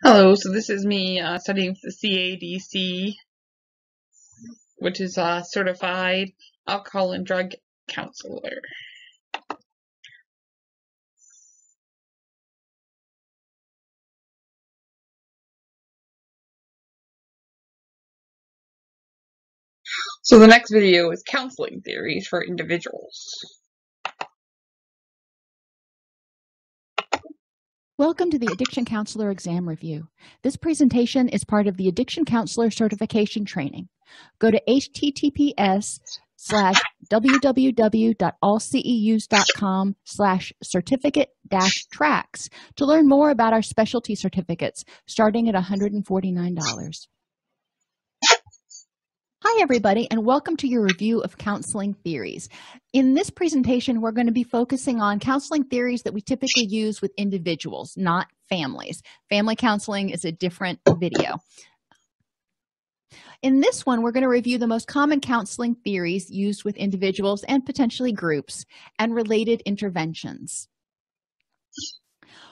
Hello, so this is me studying for the CADC, which is a certified alcohol and drug counselor. So the next video is counseling theories for individuals. Welcome to the Addiction Counselor Exam Review. This presentation is part of the Addiction Counselor Certification Training. Go to https:/www.allceus.com/certificate-tracks to learn more about our specialty certificates starting at $149. Hi, everybody, and welcome to your review of counseling theories. In this presentation, we're going to be focusing on counseling theories that we typically use with individuals, not families. Family counseling is a different video. In this one, we're going to review the most common counseling theories used with individuals and potentially groups and related interventions.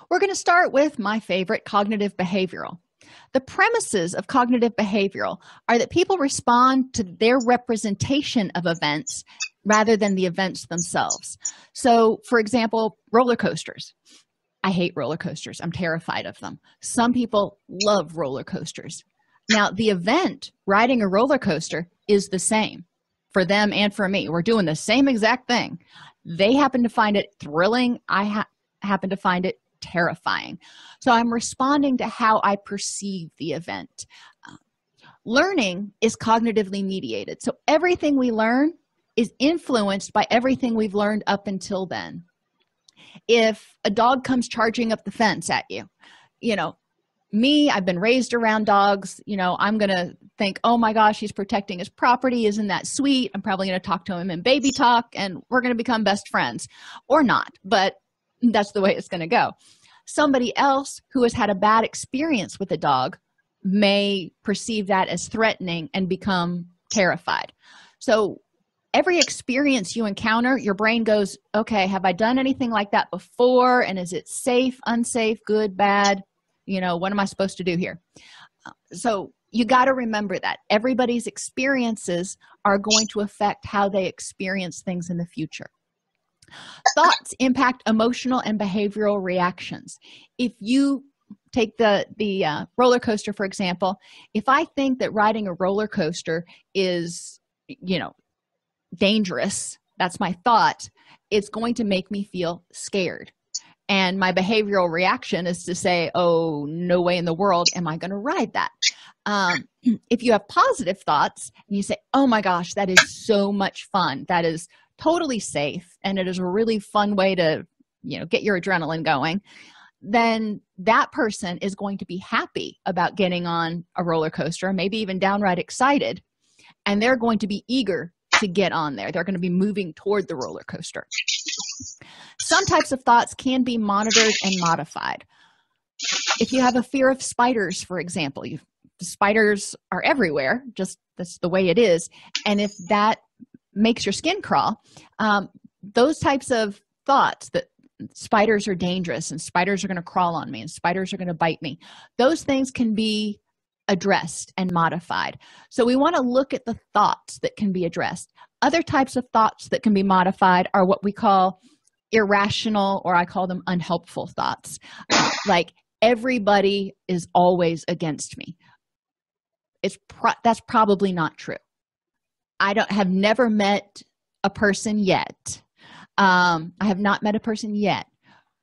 We're going to start with my favorite, cognitive behavioral. The premises of cognitive behavioral are that people respond to their representation of events rather than the events themselves. So, for example, roller coasters. I hate roller coasters. I'm terrified of them. Some people love roller coasters. Now, the event, riding a roller coaster, is the same for them and for me. We're doing the same exact thing. They happen to find it thrilling. I happen to find it terrifying. So I'm responding to how I perceive the event. Learning is cognitively mediated. So everything we learn is influenced by everything we've learned up until then. If a dog comes charging up the fence at you, I've been raised around dogs, I'm going to think, oh my gosh, he's protecting his property. Isn't that sweet? I'm probably going to talk to him in baby talk and we're going to become best friends, or not, but that's the way it's going to go. Somebody else who has had a bad experience with a dog may perceive that as threatening and become terrified. So every experience you encounter, your brain goes, okay, have I done anything like that before? And is it safe, unsafe, good, bad? What am I supposed to do here? So you got to remember that everybody's experiences are going to affect how they experience things in the future. Thoughts impact emotional and behavioral reactions. If you take the roller coaster, for example, if I think that riding a roller coaster is, dangerous, that's my thought, it's going to make me feel scared. And my behavioral reaction is to say, oh, no way in the world am I going to ride that. If you have positive thoughts and you say, oh my gosh, that is so much fun, that is totally safe, and it is a really fun way to get your adrenaline going, then that person is going to be happy about getting on a roller coaster, maybe even downright excited, and they're going to be eager to get on there. They're going to be moving toward the roller coaster. Some types of thoughts can be monitored and modified. If you have a fear of spiders, for example, spiders are everywhere, just that's the way it is, and if that makes your skin crawl, those types of thoughts that spiders are dangerous and spiders are going to crawl on me and spiders are going to bite me, those things can be addressed and modified. So we want to look at the thoughts that can be addressed. Other types of thoughts that can be modified are what we call irrational, or I call them unhelpful thoughts, like everybody is always against me. That's probably not true. I have never met a person yet. I have not met a person yet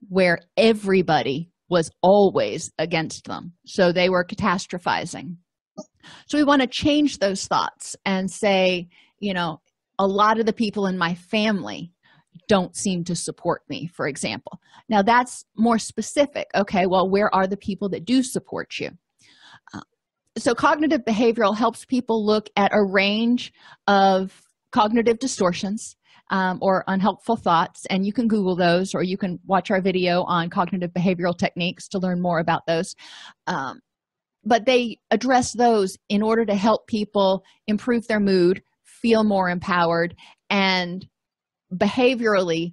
where everybody was always against them. So they were catastrophizing. So we want to change those thoughts and say, a lot of the people in my family don't seem to support me, for example. Now that's more specific. Okay, well, where are the people that do support you? So cognitive behavioral helps people look at a range of cognitive distortions or unhelpful thoughts, and you can Google those, or you can watch our video on cognitive behavioral techniques to learn more about those. But they address those in order to help people improve their mood, feel more empowered, and behaviorally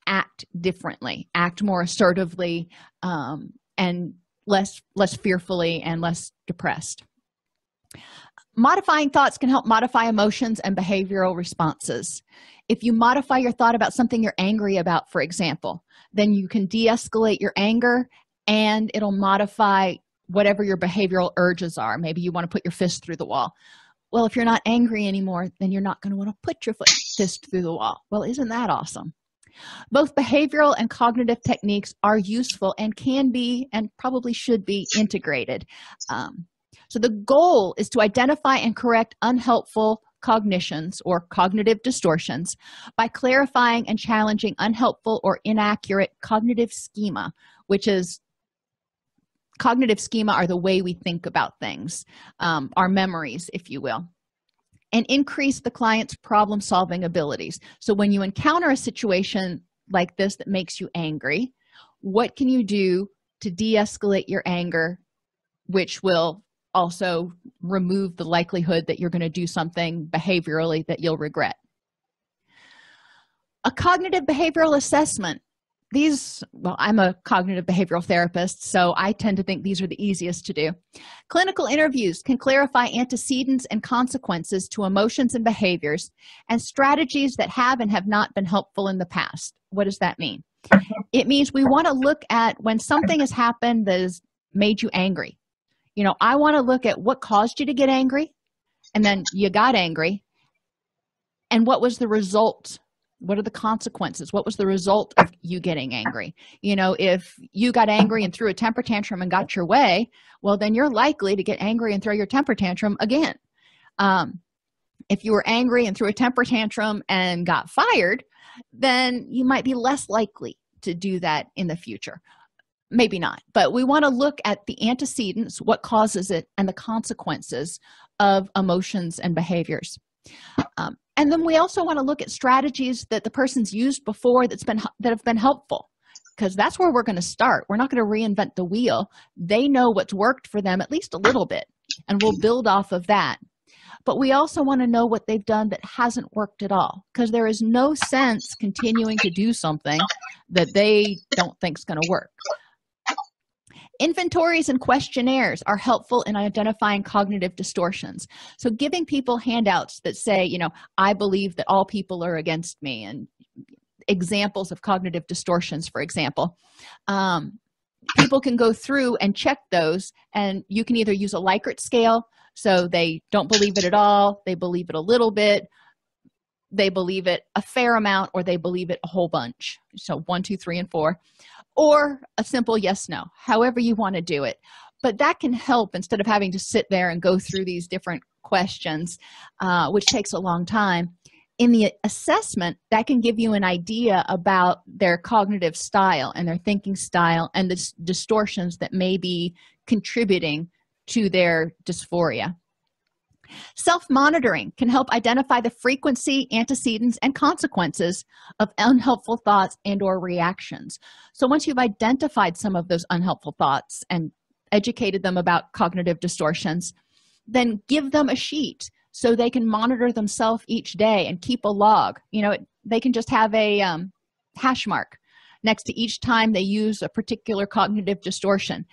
act differently, act more assertively, and less fearfully and less depressed. Modifying thoughts can help modify emotions and behavioral responses. If you modify your thought about something you're angry about, for example, then you can de-escalate your anger, and it'll modify whatever your behavioral urges are. Maybe you want to put your fist through the wall. Well, if you're not angry anymore, then you're not going to want to put your fist through the wall. Well, isn't that awesome? Both behavioral and cognitive techniques are useful and can be and probably should be integrated. So the goal is to identify and correct unhelpful cognitions or cognitive distortions by clarifying and challenging unhelpful or inaccurate cognitive schema, which is cognitive schema are the way we think about things, our memories, if you will, and increase the client's problem-solving abilities. So when you encounter a situation like this that makes you angry, what can you do to de-escalate your anger, which will also remove the likelihood that you're going to do something behaviorally that you'll regret? A cognitive behavioral assessment. I'm a cognitive behavioral therapist, so I tend to think these are the easiest to do. Clinical interviews can clarify antecedents and consequences to emotions and behaviors and strategies that have and have not been helpful in the past. What does that mean? It means we want to look at when something has happened that has made you angry. I want to look at what caused you to get angry, and then you got angry, and what was the result? What are the consequences? What was the result of you getting angry? If you got angry and threw a temper tantrum and got your way, well, then you're likely to get angry and throw your temper tantrum again. If you were angry and threw a temper tantrum and got fired, then you might be less likely to do that in the future. Maybe not, but we want to look at the antecedents, what causes it, and the consequences of emotions and behaviors. And then we also want to look at strategies that the person's used before that have been helpful, because that's where we're going to start. We're not going to reinvent the wheel. They know what's worked for them at least a little bit, and we'll build off of that. But we also want to know what they've done that hasn't worked at all, because there is no sense continuing to do something that they don't think is going to work. Inventories and questionnaires are helpful in identifying cognitive distortions. So giving people handouts that say, I believe that all people are against me, and examples of cognitive distortions, for example. People can go through and check those, and you can either use a Likert scale, so they don't believe it at all, they believe it a little bit, they believe it a fair amount, or they believe it a whole bunch. So 1, 2, 3, and 4. Or a simple yes, no, however you want to do it. But that can help instead of having to sit there and go through these different questions, which takes a long time. In the assessment, that can give you an idea about their cognitive style and their thinking style and the distortions that may be contributing to their dysphoria. Self-monitoring can help identify the frequency, antecedents, and consequences of unhelpful thoughts and/or reactions. So once you've identified some of those unhelpful thoughts and educated them about cognitive distortions, then give them a sheet so they can monitor themselves each day and keep a log. They can just have a hash mark next to each time they use a particular cognitive distortion.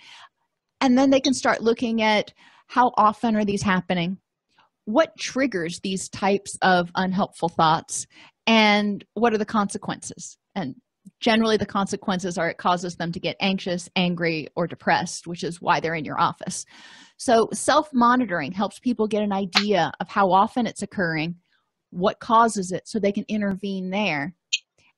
And then they can start looking at how often are these happening, what triggers these types of unhelpful thoughts, and what are the consequences. And generally the consequences are it causes them to get anxious, angry, or depressed, which is why they're in your office. So self-monitoring helps people get an idea of how often it's occurring, what causes it, so they can intervene there.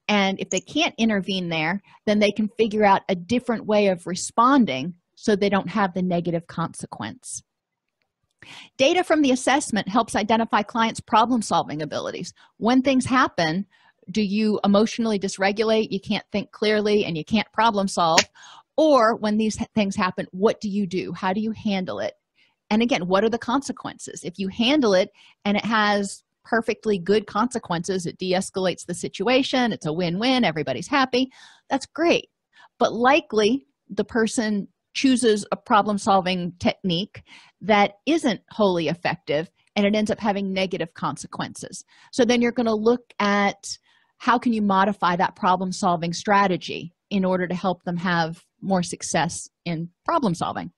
And if they can't intervene there, then they can figure out a different way of responding so they don't have the negative consequence. Data from the assessment helps identify clients' problem-solving abilities. When things happen, do you emotionally dysregulate, you can't think clearly, and you can't problem solve? Or when these things happen, what do you do? How do you handle it? And again, what are the consequences? If you handle it and it has perfectly good consequences, it de-escalates the situation, it's a win-win, everybody's happy, that's great. But likely the person chooses a problem-solving technique that isn't wholly effective, and it ends up having negative consequences. So then you're going to look at how can you modify that problem-solving strategy in order to help them have more success in problem solving.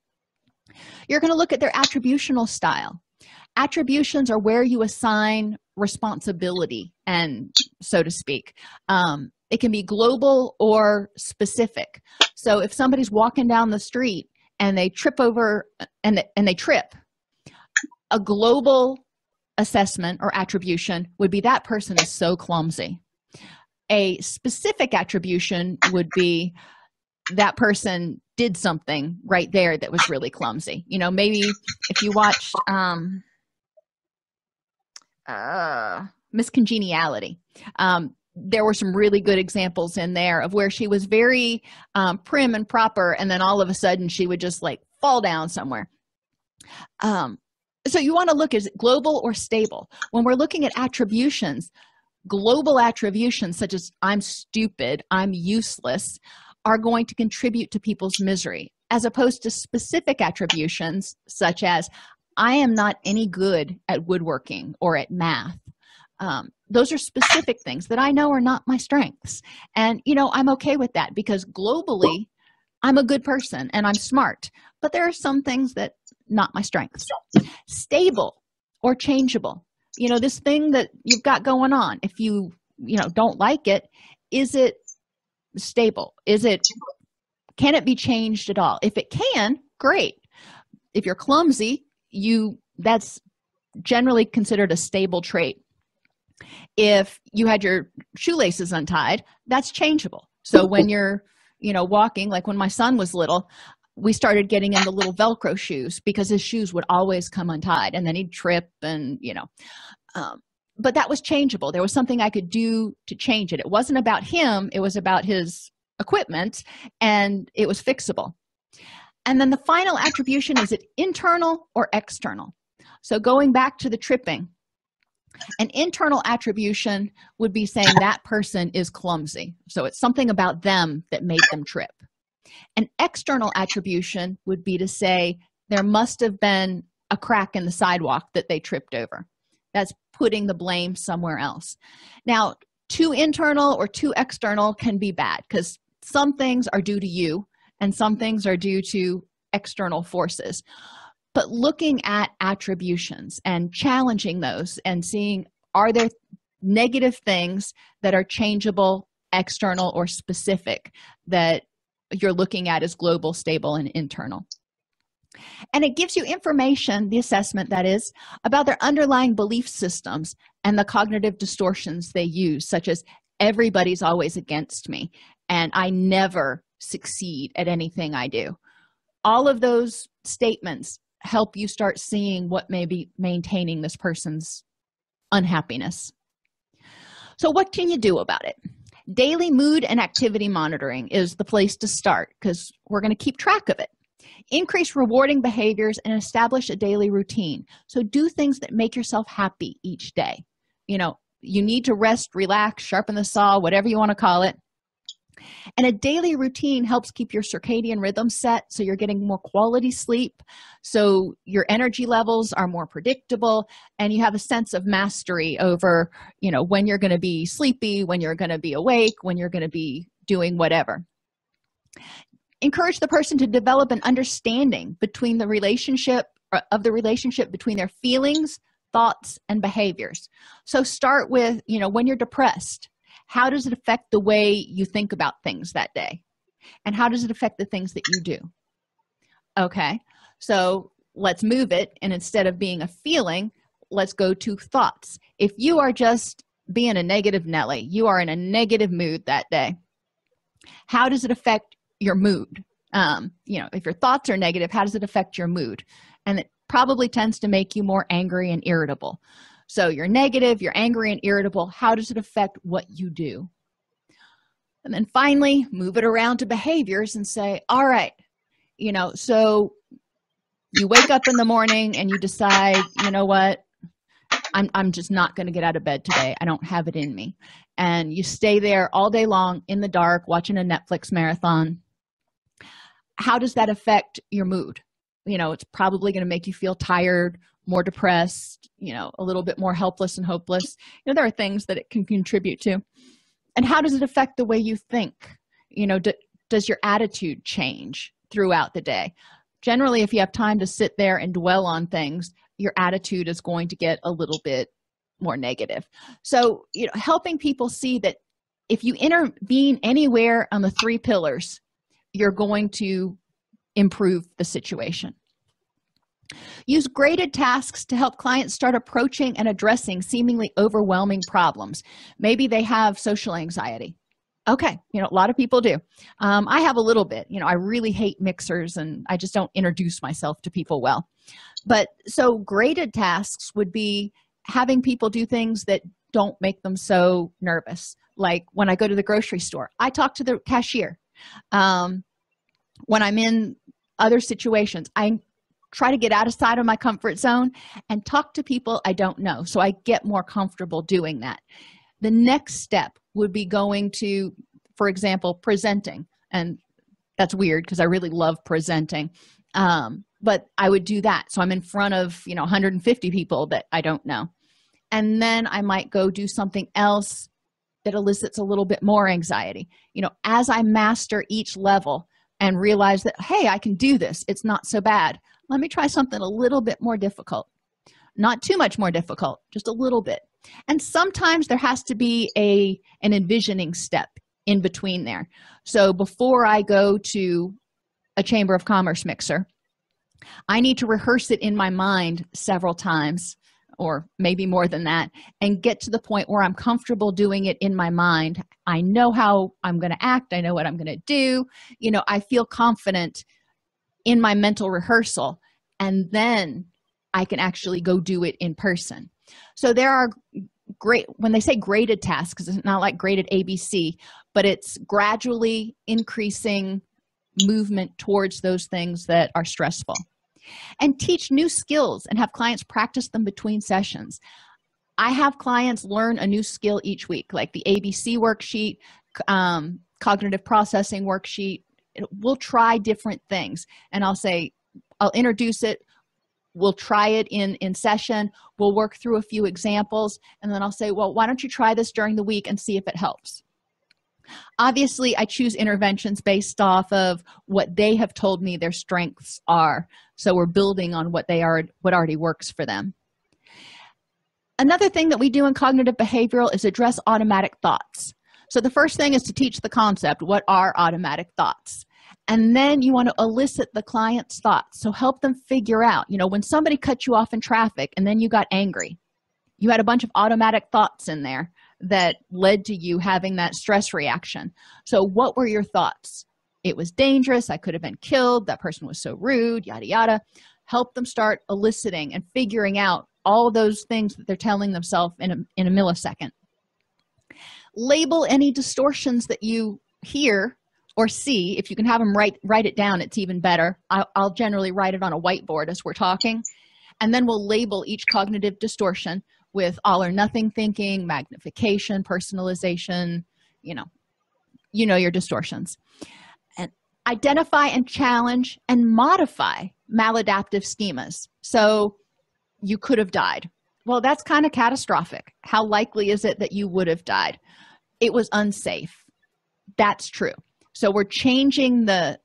You're going to look at their attributional style. Attributions are where you assign responsibility, and so to speak. It can be global or specific. So if somebody's walking down the street and they trip over and they trip, a global assessment or attribution would be that person is so clumsy. A specific attribution would be that person did something right there that was really clumsy. Maybe if you watched Miss Congeniality, there were some really good examples in there of where she was very prim and proper, and then all of a sudden she would just like fall down somewhere. So you want to look, is it global or stable? When we're looking at attributions, global attributions such as I'm stupid, I'm useless, are going to contribute to people's misery, as opposed to specific attributions such as I am not any good at woodworking or at math. Those are specific things that I know are not my strengths. And, I'm okay with that because globally, I'm a good person and I'm smart. But there are some things that not my strengths. Stable or changeable. This thing that you've got going on, if you don't like it, is it stable? Can it be changed at all? If it can, great. If you're clumsy, that's generally considered a stable trait. If you had your shoelaces untied, that's changeable. So when you're walking, like when my son was little, we started getting him the little Velcro shoes because his shoes would always come untied and then he'd trip and but that was changeable. There was something I could do to change it. It wasn't about him, it was about his equipment, and it was fixable. And then the final attribution, is it internal or external? So going back to the tripping, an internal attribution would be saying that person is clumsy. So it's something about them that made them trip. An external attribution would be to say there must have been a crack in the sidewalk that they tripped over. That's putting the blame somewhere else. Now, too internal or too external can be bad because some things are due to you and some things are due to external forces. But looking at attributions and challenging those and seeing, are there negative things that are changeable, external, or specific that you're looking at as global, stable, and internal? And it gives you information, the assessment that is, about their underlying belief systems and the cognitive distortions they use, such as everybody's always against me and I never succeed at anything I do. All of those statements help you start seeing what may be maintaining this person's unhappiness. So what can you do about it? Daily mood and activity monitoring is the place to start because we're going to keep track of it. Increase rewarding behaviors and establish a daily routine. So do things that make yourself happy each day. You need to rest, relax, sharpen the saw, whatever you want to call it. And a daily routine helps keep your circadian rhythm set so you're getting more quality sleep, so your energy levels are more predictable, and you have a sense of mastery over, when you're going to be sleepy, when you're going to be awake, when you're going to be doing whatever. Encourage the person to develop an understanding between the relationship between their feelings, thoughts, and behaviors. So start with, when you're depressed, how does it affect the way you think about things that day? And how does it affect the things that you do? Okay, so let's move it. And instead of being a feeling, let's go to thoughts. If you are just being a negative Nelly, you are in a negative mood that day, how does it affect your mood? If your thoughts are negative, how does it affect your mood? And it probably tends to make you more angry and irritable. So you're negative, you're angry and irritable. How does it affect what you do? And then finally, move it around to behaviors and say, all right, so you wake up in the morning and you decide, what, I'm just not going to get out of bed today. I don't have it in me. And you stay there all day long in the dark watching a Netflix marathon. How does that affect your mood? It's probably going to make you feel tired, more depressed, a little bit more helpless and hopeless. There are things that it can contribute to. And how does it affect the way you think? Does your attitude change throughout the day? Generally, if you have time to sit there and dwell on things, your attitude is going to get a little bit more negative. So, helping people see that if you intervene anywhere on the 3 pillars, you're going to improve the situation. Use graded tasks to help clients start approaching and addressing seemingly overwhelming problems. Maybe they have social anxiety. Okay, a lot of people do. I have a little bit. I really hate mixers, and I just don't introduce myself to people well. But so graded tasks would be having people do things that don't make them so nervous. Like when I go to the grocery store, I talk to the cashier. When I'm in other situations, I try to get outside of my comfort zone and talk to people I don't know. So I get more comfortable doing that. The next step would be going to, for example, presenting. And that's weird because I really love presenting. But I would do that. So I'm in front of, 150 people that I don't know. And then I might go do something else that elicits a little bit more anxiety. As I master each level and realize that, hey, I can do this, it's not so bad. Let me try something a little bit more difficult. Not too much more difficult, just a little bit. And sometimes there has to be an envisioning step in between there. So before I go to a Chamber of Commerce mixer, I need to rehearse it in my mind several times, or maybe more than that, and get to the point where I'm comfortable doing it in my mind. I know how I'm going to act. I know what I'm going to do. I feel confident in my mental rehearsal, and then I can actually go do it in person. So there are when they say graded tasks, because it's not like graded ABC, but it's gradually increasing movement towards those things that are stressful. And teach new skills and have clients practice them between sessions. I have clients learn a new skill each week, like the ABC worksheet, cognitive processing worksheet. We'll try different things, and I'll introduce it. We'll try it in session. We'll work through a few examples, and then I'll say, well, why don't you try this during the week and see if it helps? Obviously, I choose interventions based off of what they have told me their strengths are. So we're building on what already works for them. Another thing that we do in cognitive behavioral is address automatic thoughts. So the first thing is to teach the concept. What are automatic thoughts? And then you want to elicit the client's thoughts. So help them figure out, when somebody cut you off in traffic and then you got angry, you had a bunch of automatic thoughts in there that led to you having that stress reaction. So what were your thoughts? It was dangerous. I could have been killed. That person was so rude, yada, yada. Help them start eliciting and figuring out all those things that they're telling themselves in a millisecond. Label any distortions that you hear or see. If you can have them write it down, it's even better. I'll generally write it on a whiteboard as we're talking. And then we'll label each cognitive distortion with all or nothing thinking, magnification, personalization, your distortions. And identify and challenge and modify maladaptive schemas. So you could have died. Well, that's kind of catastrophic. How likely is it that you would have died? It was unsafe. That's true. So we're changing the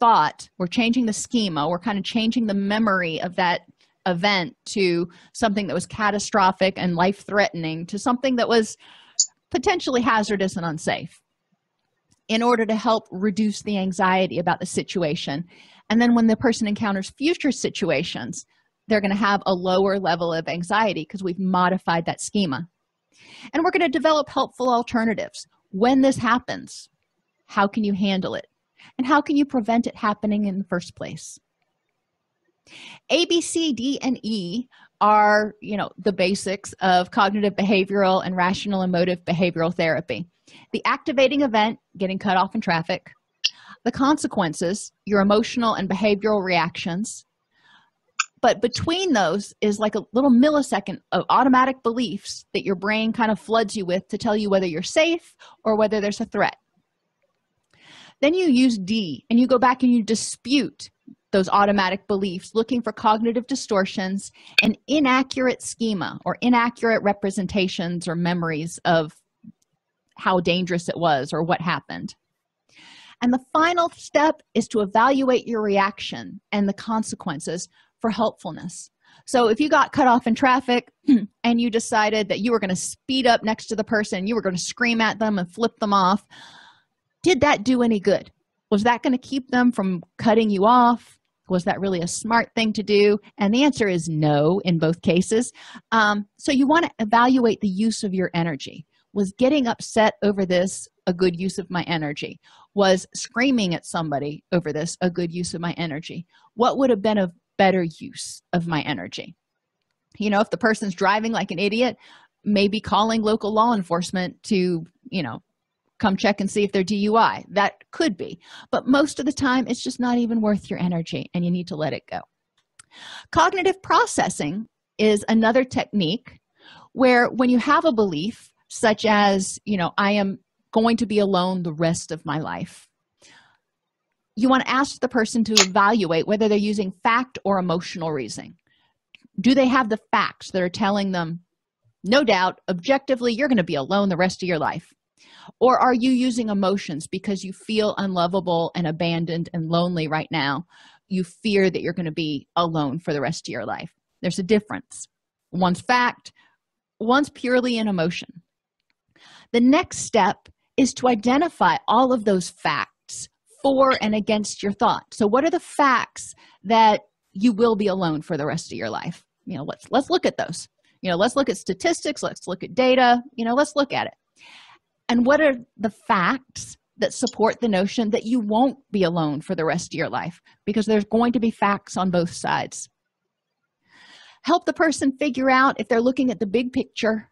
thought, we're changing the schema, we're kind of changing the memory of that event to something that was catastrophic and life-threatening to something that was potentially hazardous and unsafe in order to help reduce the anxiety about the situation. And then when the person encounters future situations, they're going to have a lower level of anxiety because we've modified that schema. And we're going to develop helpful alternatives. When this happens, how can you handle it? And how can you prevent it happening in the first place? A, B, C, D, and E are, the basics of cognitive behavioral and rational emotive behavioral therapy. The activating event, getting cut off in traffic. The consequences, your emotional and behavioral reactions. But between those is like a little millisecond of automatic beliefs that your brain kind of floods you with to tell you whether you're safe or whether there's a threat. Then you use D, and you go back and you dispute those automatic beliefs, looking for cognitive distortions and inaccurate schema or inaccurate representations or memories of how dangerous it was or what happened. And the final step is to evaluate your reaction and the consequences for helpfulness. So if you got cut off in traffic and you decided that you were going to speed up next to the person, you were going to scream at them and flip them off, did that do any good? Was that going to keep them from cutting you off? Was that really a smart thing to do? And the answer is no in both cases. So you want to evaluate the use of your energy. Was getting upset over this a good use of my energy? Was screaming at somebody over this a good use of my energy? What would have been a better use of my energy? If the person's driving like an idiot, maybe calling local law enforcement to, come check and see if they're DUI. That could be. But most of the time, it's just not even worth your energy, and you need to let it go. Cognitive processing is another technique where when you have a belief, such as, I am going to be alone the rest of my life, you want to ask the person to evaluate whether they're using fact or emotional reasoning. Do they have the facts that are telling them, no doubt, objectively, you're going to be alone the rest of your life? Or are you using emotions because you feel unlovable and abandoned and lonely right now? You fear that you're going to be alone for the rest of your life. There's a difference. One's fact, one's purely an emotion. The next step is to identify all of those facts for and against your thought. So what are the facts that you will be alone for the rest of your life? Let's look at those. Let's look at statistics. Let's look at data. Let's look at it. And what are the facts that support the notion that you won't be alone for the rest of your life? Because there's going to be facts on both sides. Help the person figure out if they're looking at the big picture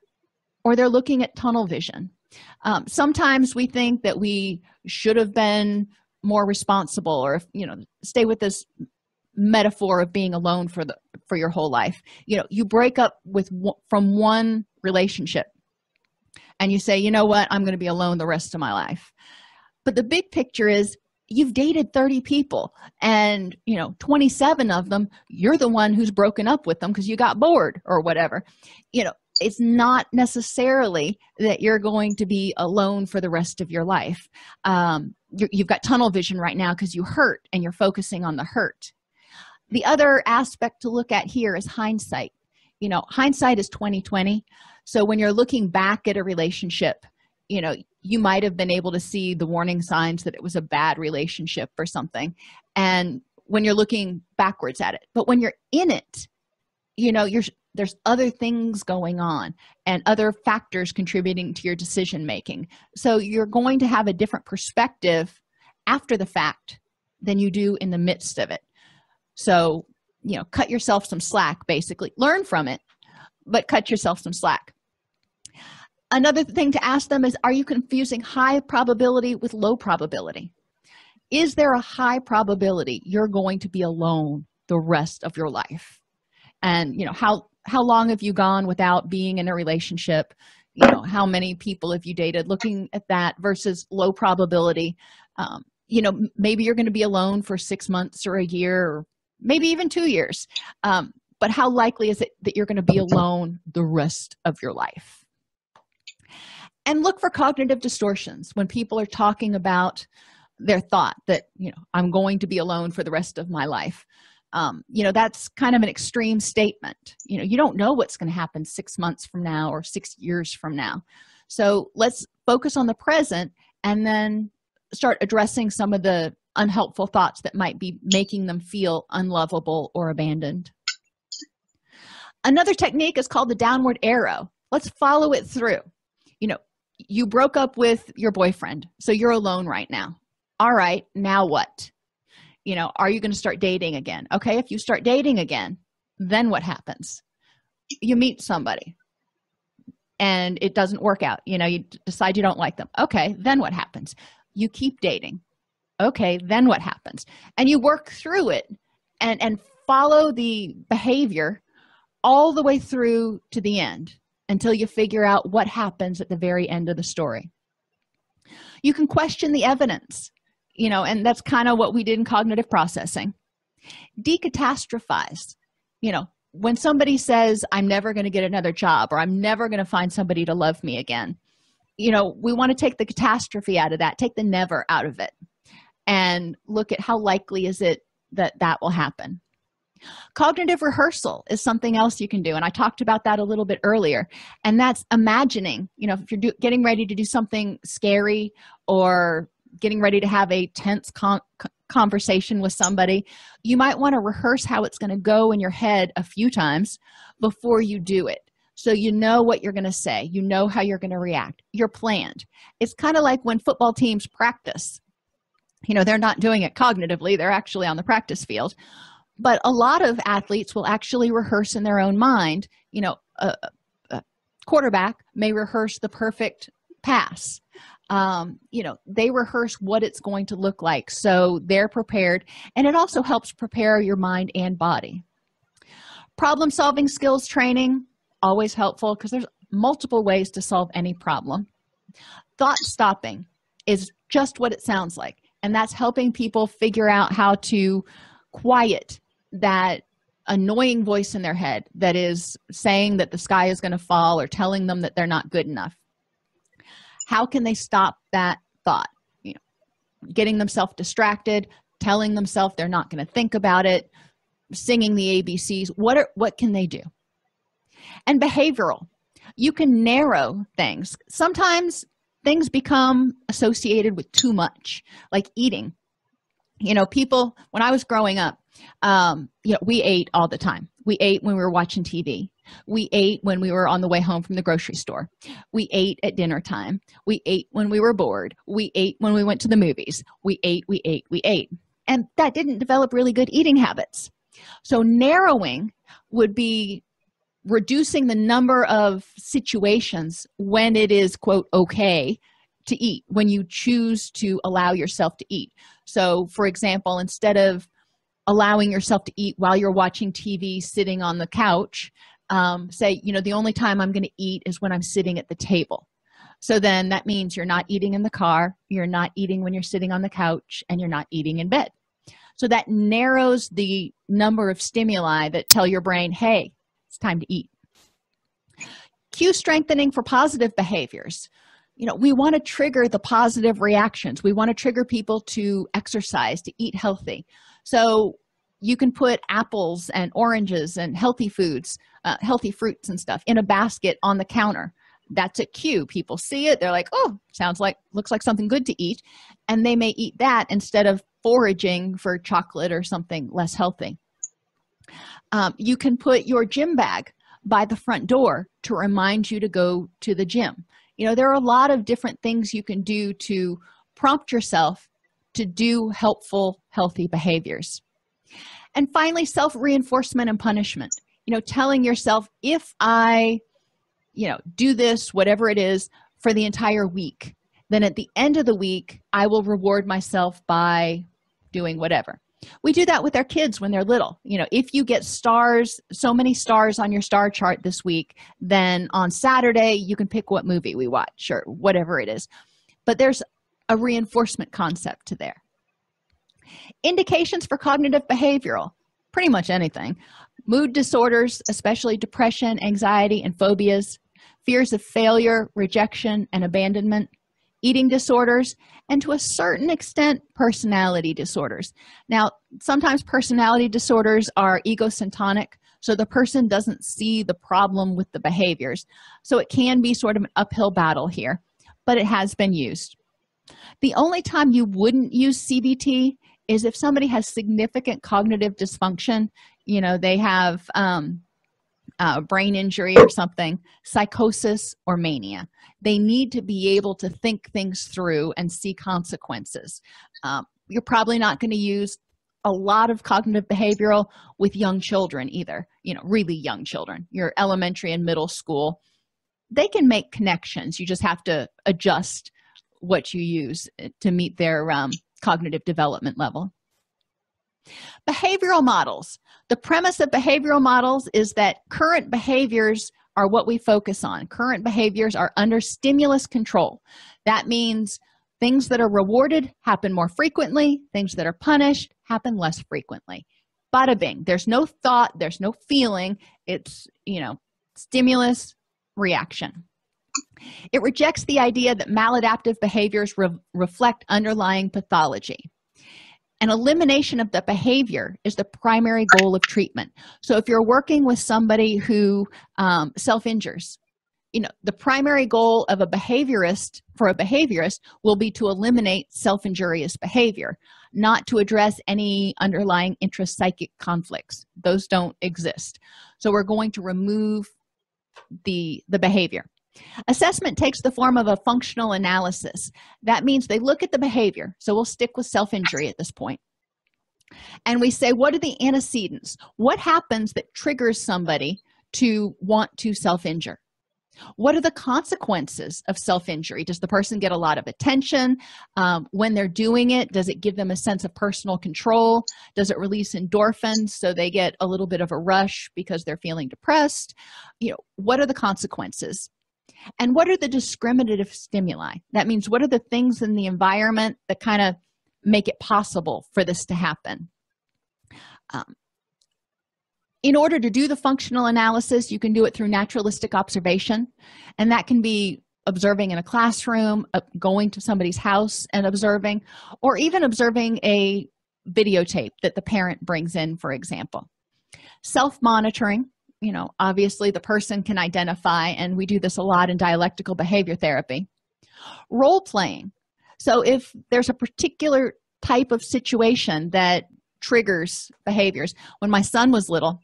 or they're looking at tunnel vision. Sometimes we think that we should have been more responsible, or stay with this metaphor of being alone for your whole life. You break up from one relationship and you say, you know what, I'm going to be alone the rest of my life. But the big picture is you've dated 30 people and 27 of them, you're the one who's broken up with them because you got bored or whatever. It's not necessarily that you're going to be alone for the rest of your life. You've got tunnel vision right now because you hurt and you're focusing on the hurt. The other aspect to look at here is hindsight. Hindsight is 20/20. So when you're looking back at a relationship, you might have been able to see the warning signs that it was a bad relationship or something. And when you're looking backwards at it, but when you're in it, there's other things going on and other factors contributing to your decision making. So you're going to have a different perspective after the fact than you do in the midst of it. So, cut yourself some slack, basically. Learn from it, but cut yourself some slack. Another thing to ask them is, are you confusing high probability with low probability? Is there a high probability you're going to be alone the rest of your life? And, how long have you gone without being in a relationship? How many people have you dated? Looking at that versus low probability. Maybe you're going to be alone for 6 months or a year, or maybe even 2 years. But how likely is it that you're going to be alone the rest of your life? And look for cognitive distortions when people are talking about their thought that, I'm going to be alone for the rest of my life. That's kind of an extreme statement. You don't know what's going to happen 6 months from now or 6 years from now. So let's focus on the present and then start addressing some of the unhelpful thoughts that might be making them feel unlovable or abandoned. Another technique is called the downward arrow. Let's follow it through. You broke up with your boyfriend, so you're alone right now. All right, now what? Are you going to start dating again? Okay, if you start dating again, then what happens? You meet somebody and it doesn't work out. You decide you don't like them. Okay, then what happens? You keep dating. Okay, then what happens? And you work through it and follow the behavior all the way through to the end until you figure out what happens at the very end of the story. You can question the evidence, and that's kind of what we did in cognitive processing. Decatastrophize. When somebody says, I'm never going to get another job, or I'm never going to find somebody to love me again, we want to take the catastrophe out of that, take the never out of it. and look at how likely is it that that will happen. Cognitive rehearsal is something else you can do, and I talked about that a little bit earlier, and that's imagining, if you're getting ready to do something scary or getting ready to have a tense conversation with somebody, you might want to rehearse how it's going to go in your head a few times before you do it. So you know what you're going to say, you know how you're going to react, you're planned. It's kind of like when football teams practice. They're not doing it cognitively, they're actually on the practice field. But a lot of athletes will actually rehearse in their own mind. A quarterback may rehearse the perfect pass. They rehearse what it's going to look like, so they're prepared, and it also helps prepare your mind and body. Problem-solving skills training, always helpful because there's multiple ways to solve any problem. Thought stopping is just what it sounds like, and that's helping people figure out how to quiet that annoying voice in their head that is saying that the sky is going to fall or telling them that they're not good enough. How can they stop that thought? Getting themselves distracted, telling themselves they're not going to think about it, singing the ABCs. What can they do? And behavioral. You can narrow things. Sometimes things become associated with too much, like eating. People, when I was growing up, we ate all the time. We ate when we were watching TV. We ate when we were on the way home from the grocery store. We ate at dinner time. We ate when we were bored. We ate when we went to the movies. We ate. And that didn't develop really good eating habits. So narrowing would be reducing the number of situations when it is, quote, okay to eat, when you choose to allow yourself to eat. So, for example, instead of allowing yourself to eat while you're watching TV sitting on the couch, say, the only time I'm going to eat is when I'm sitting at the table. So then that means you're not eating in the car, you're not eating when you're sitting on the couch, and you're not eating in bed. So that narrows the number of stimuli that tell your brain, hey, it's time to eat. Cue strengthening for positive behaviors. We want to trigger the positive reactions. We want to trigger people to exercise, to eat healthy. So you can put apples and oranges and healthy foods, healthy fruits and stuff in a basket on the counter. That's a cue. People see it. They're like, oh, looks like something good to eat. And they may eat that instead of foraging for chocolate or something less healthy. You can put your gym bag by the front door to remind you to go to the gym. There are a lot of different things you can do to prompt yourself to do helpful, healthy behaviors. And finally, self-reinforcement and punishment. Telling yourself, if I, do this, whatever it is, for the entire week, then at the end of the week, I will reward myself by doing whatever. We do that with our kids when they're little. If you get stars, so many stars on your star chart this week, then on Saturday, you can pick what movie we watch or whatever it is. But there's a reinforcement concept to there. Indications for cognitive behavioral, pretty much anything. Mood disorders, especially depression, anxiety, and phobias. Fears of failure, rejection, and abandonment. Eating disorders, and to a certain extent, personality disorders. Now, sometimes personality disorders are egocentric, so the person doesn't see the problem with the behaviors. So it can be sort of an uphill battle here, but it has been used. The only time you wouldn't use CBT is if somebody has significant cognitive dysfunction. They have brain injury or something, psychosis or mania. They need to be able to think things through and see consequences. You're probably not going to use a lot of cognitive behavioral with young children either, really young children. Your elementary and middle school, they can make connections. You just have to adjust what you use to meet their cognitive development level. Behavioral models. The premise of behavioral models is that current behaviors are what we focus on. Current behaviors are under stimulus control. That means things that are rewarded happen more frequently. Things that are punished happen less frequently. Bada bing. There's no thought. There's no feeling. It's, stimulus, reaction. It rejects the idea that maladaptive behaviors reflect underlying pathology. And elimination of the behavior is the primary goal of treatment. So if you're working with somebody who self-injures, the primary goal of a behaviorist will be to eliminate self-injurious behavior, not to address any underlying intrapsychic conflicts. Those don't exist. So we're going to remove the behavior. Assessment takes the form of a functional analysis. That means they look at the behavior. So we'll stick with self-injury at this point. And we say, what are the antecedents? What happens that triggers somebody to want to self-injure? What are the consequences of self-injury? Does the person get a lot of attention when they're doing it? Does it give them a sense of personal control? Does it release endorphins so they get a little bit of a rush because they're feeling depressed? What are the consequences? And what are the discriminative stimuli? That means, what are the things in the environment that kind of make it possible for this to happen? In order to do the functional analysis, you can do it through naturalistic observation, and that can be observing in a classroom, going to somebody's house and observing, or even observing a videotape that the parent brings in, for example. Self-monitoring, obviously the person can identify, and we do this a lot in dialectical behavior therapy. Role-playing. So if there's a particular type of situation that triggers behaviors. When my son was little,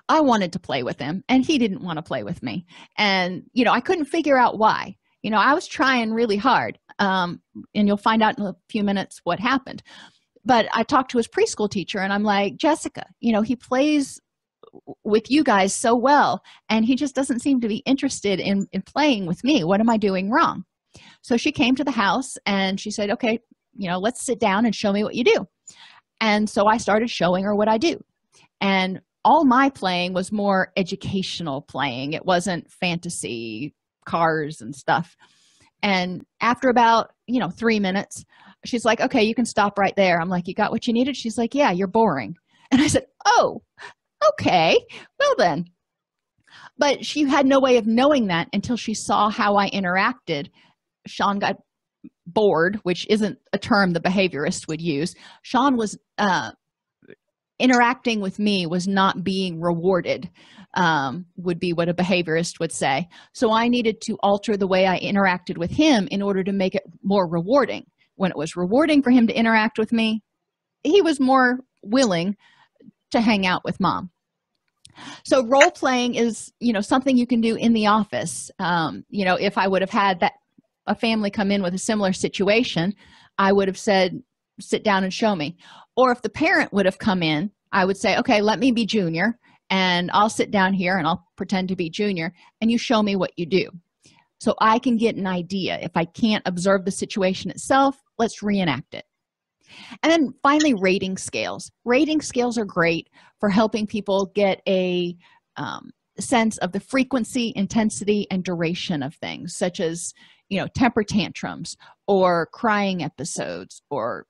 I wanted to play with him and he didn't want to play with me. And, I couldn't figure out why. I was trying really hard. And you'll find out in a few minutes what happened. But I talked to his preschool teacher and I'm like, Jessica, he plays with you guys so well and he just doesn't seem to be interested in playing with me. What am I doing wrong? So she came to the house and she said, okay, let's sit down and show me what you do. And so I started showing her what I do. And all my playing was more educational playing. It wasn't fantasy cars and stuff. And after about 3 minutes, she's like, okay, you can stop right there. I'm like, you got what you needed? She's like, yeah, you're boring. And I said, oh, okay, well then. But she had no way of knowing that until she saw how I interacted. Sean got bored, which isn't a term the behaviorist would use. Sean was interacting with me was not being rewarded, would be what a behaviorist would say. So I needed to alter the way I interacted with him in order to make it more rewarding. When it was rewarding for him to interact with me, he was more willing to hang out with mom. So role playing is, something you can do in the office. If I would have had a family come in with a similar situation, I would have said, sit down and show me. Or if the parent would have come in, I would say, okay, let me be junior and I'll sit down here and I'll pretend to be junior and you show me what you do. So I can get an idea. If I can't observe the situation itself, let's reenact it. And then finally, rating scales. Rating scales are great for helping people get a sense of the frequency, intensity, and duration of things, such as, temper tantrums or crying episodes or,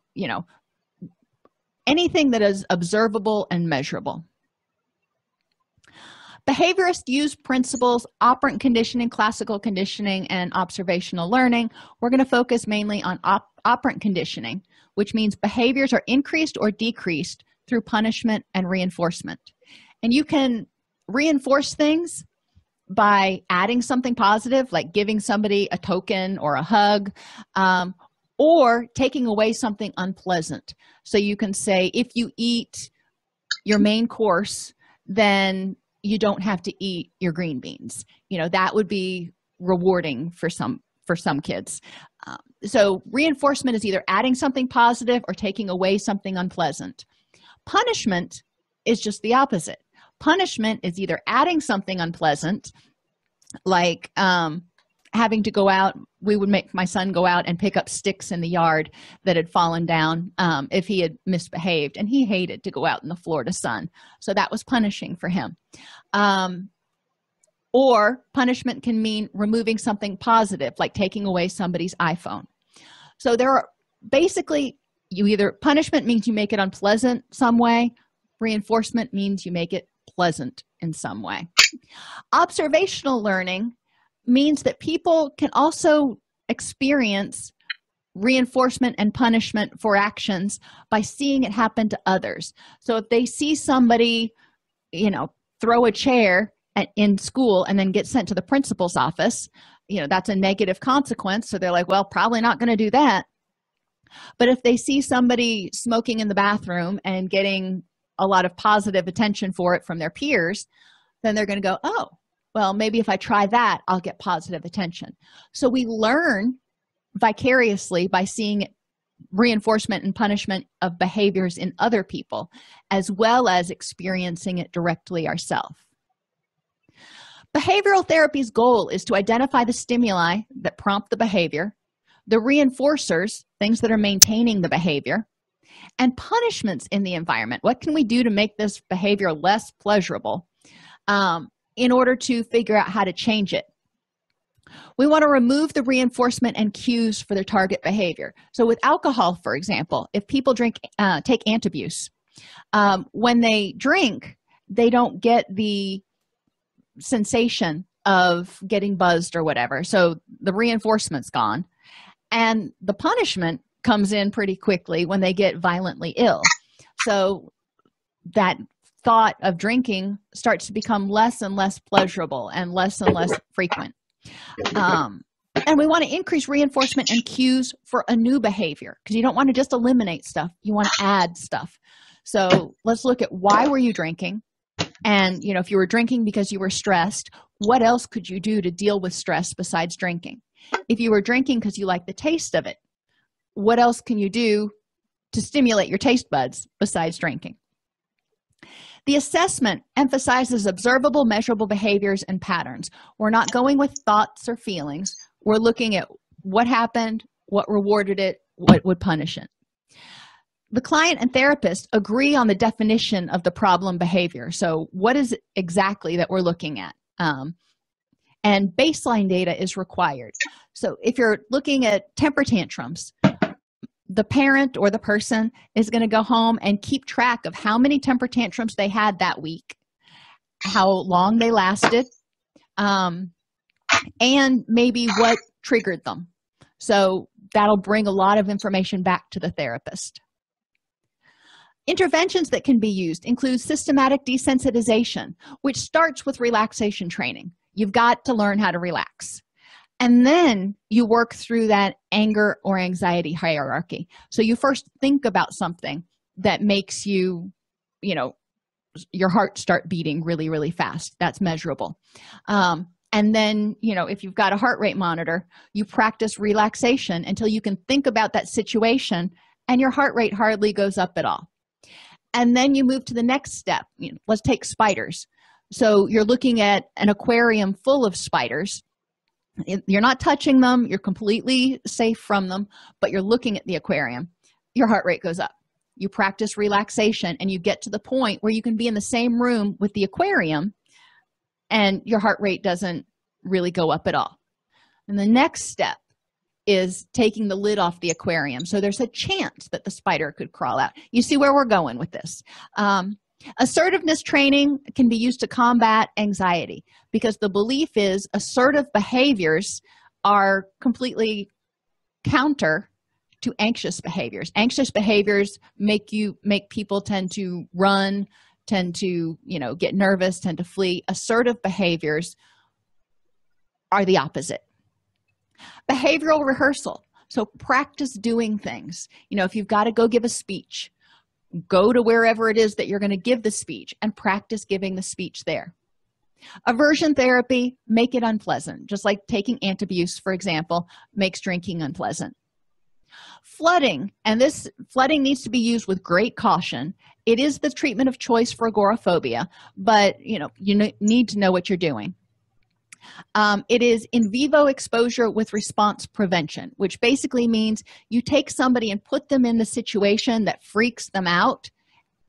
anything that is observable and measurable. Behaviorists use principles, operant conditioning, classical conditioning, and observational learning. We're going to focus mainly on operant conditioning, which means behaviors are increased or decreased through punishment and reinforcement. And you can reinforce things by adding something positive, like giving somebody a token or a hug, or taking away something unpleasant. So you can say, if you eat your main course, then you don't have to eat your green beans. That would be rewarding for some kids. So reinforcement is either adding something positive or taking away something unpleasant. Punishment is just the opposite. Punishment is either adding something unpleasant, like having to go out. We would make my son go out and pick up sticks in the yard that had fallen down if he had misbehaved, and he hated to go out in the Florida sun. So that was punishing for him. Or punishment can mean removing something positive, like taking away somebody's iPhone. So there are basically, punishment means you make it unpleasant some way. Reinforcement means you make it pleasant in some way. Observational learning means that people can also experience reinforcement and punishment for actions by seeing it happen to others. So if they see somebody, throw a chair in school and then get sent to the principal's office, that's a negative consequence. So they're like, well, probably not going to do that. But if they see somebody smoking in the bathroom and getting a lot of positive attention for it from their peers, then they're going to go, oh, well, maybe if I try that, I'll get positive attention. So we learn vicariously by seeing reinforcement and punishment of behaviors in other people, as well as experiencing it directly ourselves. Behavioral therapy's goal is to identify the stimuli that prompt the behavior, the reinforcers, things that are maintaining the behavior, and punishments in the environment. What can we do to make this behavior less pleasurable in order to figure out how to change it? We want to remove the reinforcement and cues for their target behavior. So with alcohol, for example, if people take antabuse, when they drink, they don't get the sensation of getting buzzed or whatever. So the reinforcement's gone. And the punishment comes in pretty quickly when they get violently ill. So that thought of drinking starts to become less and less pleasurable and less frequent. And we want to increase reinforcement and cues for a new behavior, because you don't want to just eliminate stuff. You want to add stuff. So let's look at, why were you drinking? And, if you were drinking because you were stressed, what else could you do to deal with stress besides drinking? If you were drinking because you like the taste of it, what else can you do to stimulate your taste buds besides drinking? The assessment emphasizes observable, measurable behaviors and patterns. We're not going with thoughts or feelings. We're looking at what happened, what rewarded it, what would punish it. The client and therapist agree on the definition of the problem behavior. So what is it exactly that we're looking at? And baseline data is required. So if you're looking at temper tantrums, the parent or the person is going to go home and keep track of how many temper tantrums they had that week, how long they lasted, and maybe what triggered them. So that'll bring a lot of information back to the therapist. Interventions that can be used include systematic desensitization, which starts with relaxation training. You've got to learn how to relax. And then you work through that anger or anxiety hierarchy. So you first think about something that makes you, your heart start beating really, really fast. That's measurable. And then, if you've got a heart rate monitor, you practice relaxation until you can think about that situation and your heart rate hardly goes up at all. And then you move to the next step. Let's take spiders. So you're looking at an aquarium full of spiders. You're not touching them. You're completely safe from them, but you're looking at the aquarium. Your heart rate goes up. You practice relaxation and you get to the point where you can be in the same room with the aquarium and your heart rate doesn't really go up at all. And the next step is taking the lid off the aquarium. So there's a chance that the spider could crawl out. You see where we're going with this. Assertiveness training can be used to combat anxiety, because the belief is assertive behaviors are completely counter to anxious behaviors. Anxious behaviors make people tend to run, tend to, get nervous, tend to flee. Assertive behaviors are the opposite. Behavioral rehearsal. So practice doing things. If you've got to go give a speech, go to wherever it is that you're going to give the speech and practice giving the speech there. Aversion therapy, make it unpleasant. Just like taking antabuse, for example, makes drinking unpleasant. Flooding, and this flooding needs to be used with great caution. It is the treatment of choice for agoraphobia, but you need to know what you're doing. It is in vivo exposure with response prevention, which basically means you take somebody and put them in the situation that freaks them out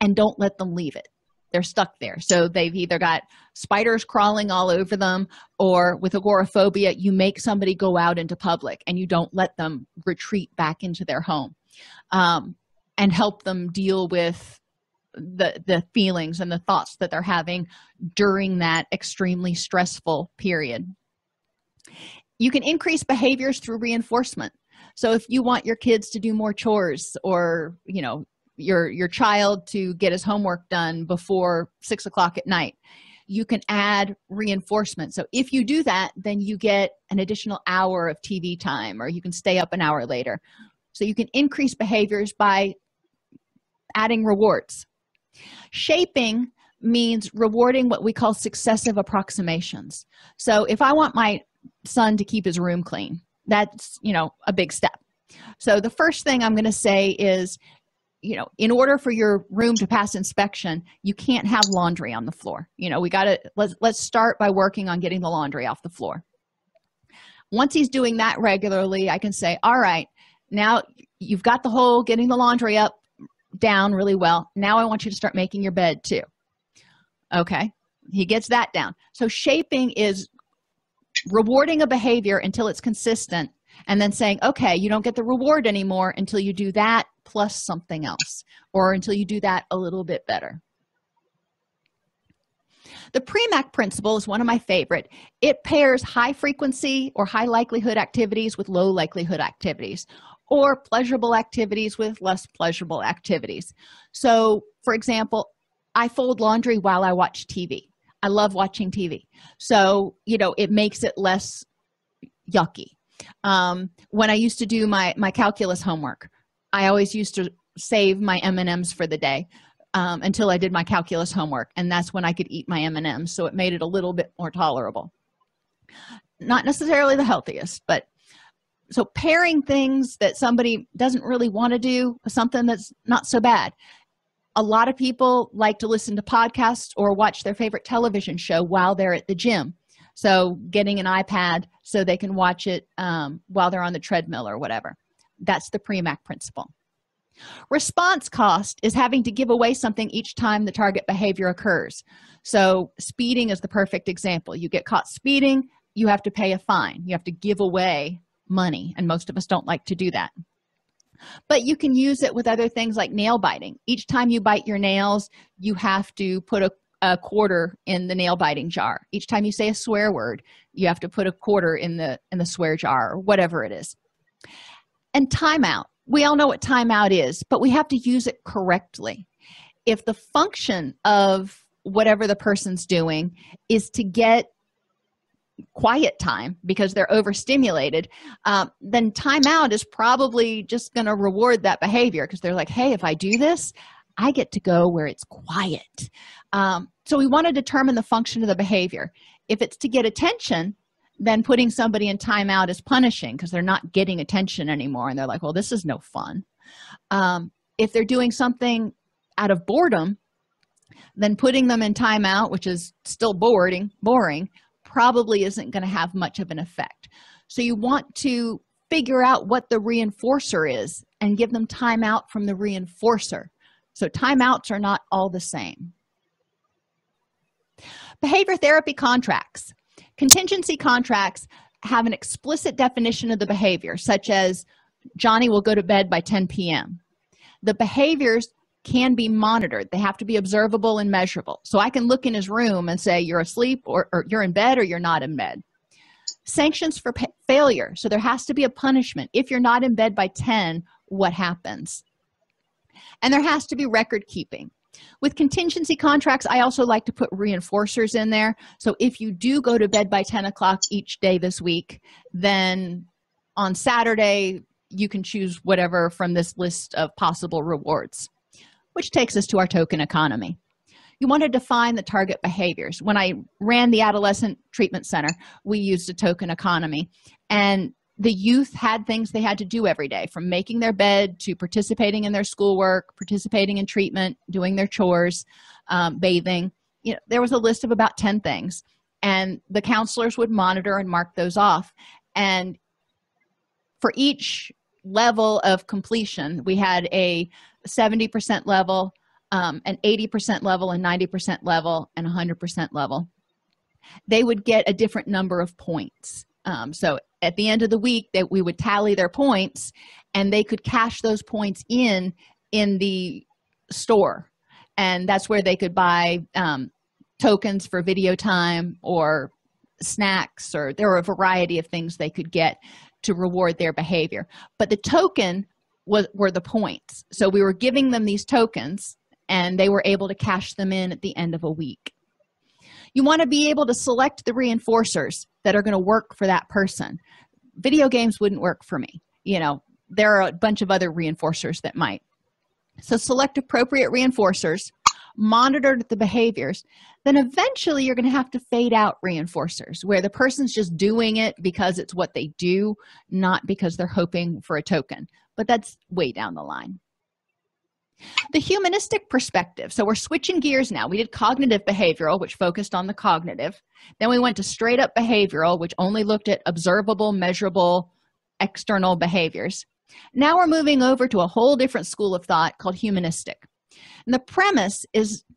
and don't let them leave it. They're stuck there. So they've either got spiders crawling all over them, or with agoraphobia, you make somebody go out into public and you don't let them retreat back into their home, and help them deal with the feelings and the thoughts that they're having during that extremely stressful period. You can increase behaviors through reinforcement. So if you want your kids to do more chores, or your child to get his homework done before 6 o'clock at night, you can add reinforcement. So if you do that, then you get an additional hour of TV time, or you can stay up an hour later. So you can increase behaviors by adding rewards. Shaping means rewarding what we call successive approximations. So if I want my son to keep his room clean, that's a big step. So the first thing I'm going to say is, in order for your room to pass inspection, you can't have laundry on the floor. Let's start by working on getting the laundry off the floor. Once he's doing that regularly, I can say, all right, now you've got the whole getting the laundry up down really well. Now I want you to start making your bed too. Okay, he gets that down. So shaping is rewarding a behavior until it's consistent, and then saying, okay, you don't get the reward anymore until you do that plus something else, or until you do that a little bit better. The Premack principle is one of my favorite. It pairs high frequency or high likelihood activities with low likelihood activities, or pleasurable activities with less pleasurable activities. So, for example, I fold laundry while I watch TV. I love watching TV. So, it makes it less yucky. When I used to do my calculus homework, I always used to save my M&Ms for the day until I did my calculus homework, and that's when I could eat my M&Ms, so it made it a little bit more tolerable. Not necessarily the healthiest, but so pairing things that somebody doesn't really want to do with something that's not so bad. A lot of people like to listen to podcasts or watch their favorite television show while they're at the gym. So getting an iPad so they can watch it while they're on the treadmill or whatever. That's the Premack principle. Response cost is having to give away something each time the target behavior occurs. So speeding is the perfect example. You get caught speeding, you have to pay a fine. You have to give away money, and most of us don't like to do that. But you can use it with other things like nail biting. Each time you bite your nails, you have to put a quarter in the nail biting jar. Each time you say a swear word, you have to put a quarter in the swear jar, or whatever it is. And timeout. We all know what timeout is, but we have to use it correctly. If the function of whatever the person's doing is to get quiet time because they're overstimulated, then timeout is probably just going to reward that behavior, because they're like, hey, if I do this, I get to go where it's quiet. So we want to determine the function of the behavior. If it's to get attention, then putting somebody in timeout is punishing because they're not getting attention anymore, and they're like, well, this is no fun. If they're doing something out of boredom, then putting them in timeout, which is still boring, probably isn't going to have much of an effect. So you want to figure out what the reinforcer is and give them timeout from the reinforcer. So timeouts are not all the same. Behavior therapy contracts. Contingency contracts have an explicit definition of the behavior, such as Johnny will go to bed by 10 p.m. The behaviors can be monitored. They have to be observable and measurable. So I can look in his room and say, you're asleep, or you're in bed, or you're not in bed. Sanctions for failure. So there has to be a punishment. If you're not in bed by 10, what happens? And there has to be record keeping. With contingency contracts, I also like to put reinforcers in there. So if you do go to bed by 10 o'clock each day this week, then on Saturday, you can choose whatever from this list of possible rewards, which takes us to our token economy. You want to define the target behaviors. When I ran the Adolescent Treatment Center, we used a token economy, and the youth had things they had to do every day, from making their bed to participating in their schoolwork, participating in treatment, doing their chores, bathing. There was a list of about 10 things, and the counselors would monitor and mark those off. And for each level of completion, we had a 70% level, an 80% level, a 90% level, and 100% level. They would get a different number of points. So at the end of the week, we would tally their points, and they could cash those points in the store. And that's where they could buy tokens for video time or snacks, or there were a variety of things they could get to reward their behavior. But the token were the points. So we were giving them these tokens, and they were able to cash them in at the end of a week. You want to be able to select the reinforcers that are going to work for that person. Video games wouldn't work for me. There are a bunch of other reinforcers that might. So select appropriate reinforcers, monitor the behaviors, then eventually you're going to have to fade out reinforcers where the person's just doing it because it's what they do, not because they're hoping for a token. But that's way down the line. The humanistic perspective. So we're switching gears now. We did cognitive behavioral, which focused on the cognitive. Then we went to straight up behavioral, which only looked at observable, measurable, external behaviors. Now we're moving over to a whole different school of thought called humanistic. And the premise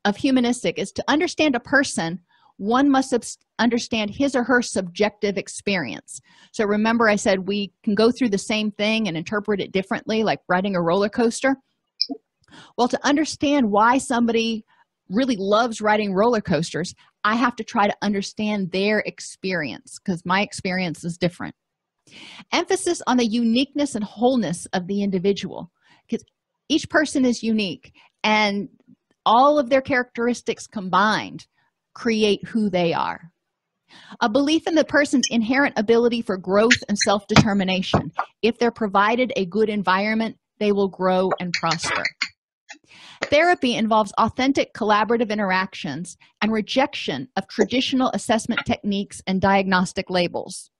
of humanistic is to understand a person, one must understand his or her subjective experience. So remember I said we can go through the same thing and interpret it differently, like riding a roller coaster. Well, to understand why somebody really loves riding roller coasters, I have to try to understand their experience because my experience is different. Emphasis on the uniqueness and wholeness of the individual, because each person is unique and all of their characteristics combined create who they are. A belief in the person's inherent ability for growth and self-determination. If they're provided a good environment, they will grow and prosper. Therapy involves authentic collaborative interactions and rejection of traditional assessment techniques and diagnostic labels.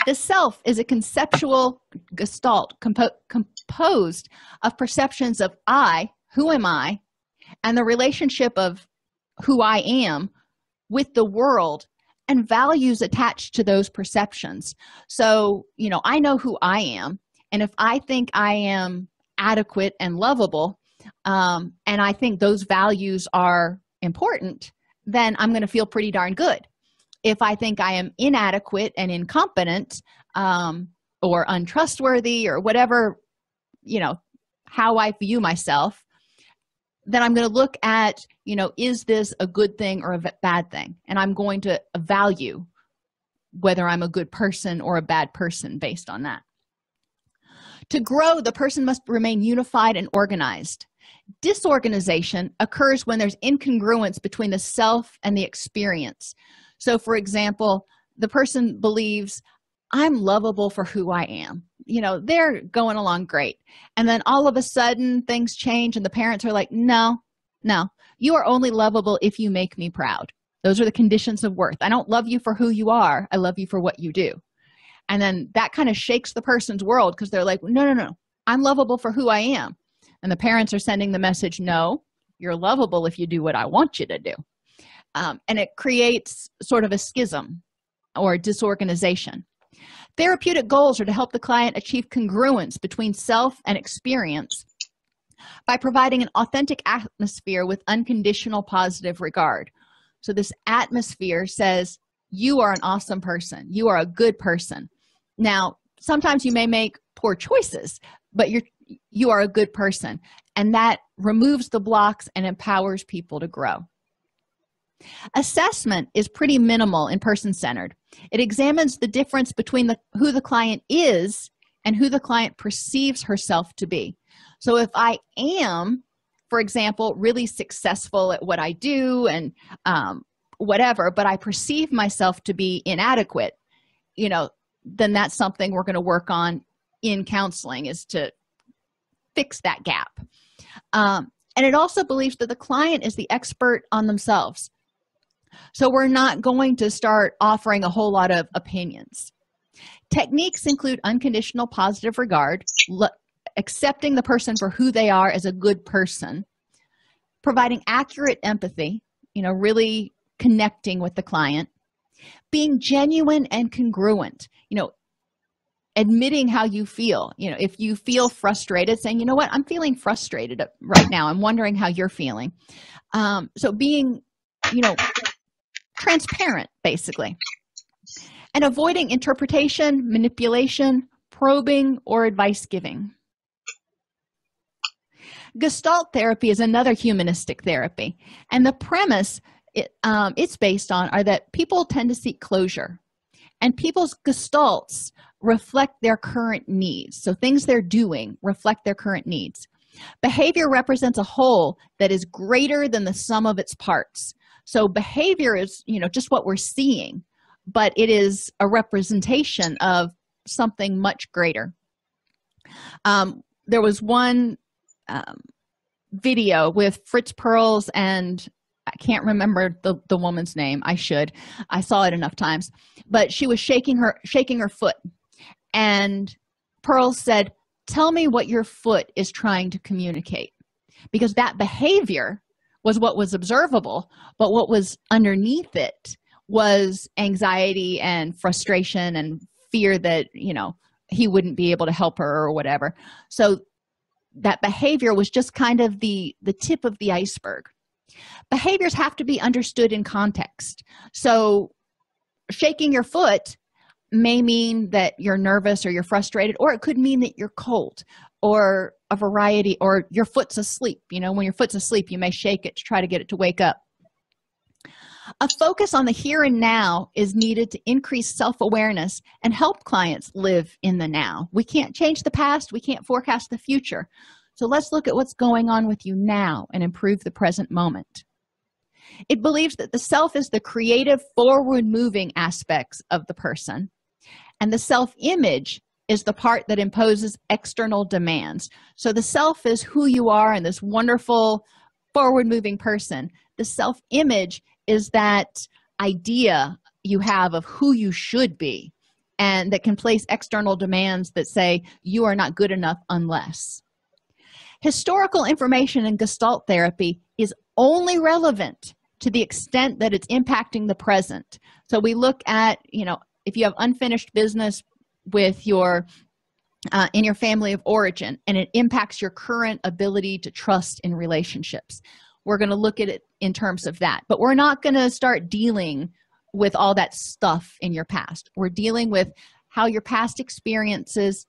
The self is a conceptual gestalt composed of perceptions of I, who am I, and the relationship of who I am with the world and values attached to those perceptions. So, I know who I am, and if I think I am adequate and lovable, and I think those values are important, then I'm going to feel pretty darn good. If I think I am inadequate and incompetent or untrustworthy or whatever, how I view myself, then I'm going to look at, is this a good thing or a bad thing? And I'm going to value whether I'm a good person or a bad person based on that. To grow, the person must remain unified and organized. Disorganization occurs when there's incongruence between the self and the experience. So, for example, the person believes, I'm lovable for who I am. They're going along great. And then all of a sudden, things change and the parents are like, no, you are only lovable if you make me proud. Those are the conditions of worth. I don't love you for who you are. I love you for what you do. And then that kind of shakes the person's world because they're like, no, I'm lovable for who I am. And the parents are sending the message, no, you're lovable if you do what I want you to do. And it creates sort of a schism or disorganization. Therapeutic goals are to help the client achieve congruence between self and experience by providing an authentic atmosphere with unconditional positive regard. So this atmosphere says, you are an awesome person. You are a good person. Now, sometimes you may make poor choices, but you are a good person. And that removes the blocks and empowers people to grow. Assessment is pretty minimal and person-centered. It examines the difference between who the client is and who the client perceives herself to be. So if I am, for example, really successful at what I do and whatever, but I perceive myself to be inadequate, then that's something we're going to work on in counseling, is to fix that gap. And it also believes that the client is the expert on themselves. So we're not going to start offering a whole lot of opinions. Techniques include unconditional positive regard, accepting the person for who they are as a good person, providing accurate empathy, really connecting with the client, being genuine and congruent, admitting how you feel. If you feel frustrated, saying, what, I'm feeling frustrated right now. I'm wondering how you're feeling. So being, transparent, basically. And avoiding interpretation, manipulation, probing, or advice giving. Gestalt therapy is another humanistic therapy. And the premise it's based on are that people tend to seek closure. And people's gestalts reflect their current needs. So things they're doing reflect their current needs. Behavior represents a whole that is greater than the sum of its parts. So behavior is, just what we're seeing, but it is a representation of something much greater. There was one video with Fritz Perls, and I can't remember the woman's name. I saw it enough times, but she was shaking her foot, and Perls said, "Tell me what your foot is trying to communicate," because that behavior was what was observable, but what was underneath it was anxiety and frustration and fear that he wouldn't be able to help her or whatever. So that behavior was just kind of the tip of the iceberg. Behaviors have to be understood in context. So shaking your foot may mean that you're nervous or you're frustrated, or it could mean that you're cold, or a variety, or your foot's asleep. When your foot's asleep, you may shake it to try to get it to wake up. A focus on the here and now is needed to increase self-awareness and help clients live in the now. We can't change the past. We can't forecast the future. So let's look at what's going on with you now and improve the present moment. It believes that the self is the creative, forward-moving aspects of the person, and the self-image is the part that imposes external demands. So the self is who you are and this wonderful, forward-moving person. The self-image is that idea you have of who you should be, and that can place external demands that say you are not good enough unless. Historical information in Gestalt therapy is only relevant to the extent that it's impacting the present. So we look at, if you have unfinished business with your in your family of origin, and it impacts your current ability to trust in relationships, we're going to look at it in terms of that. But we're not going to start dealing with all that stuff in your past. We're dealing with how your past experiences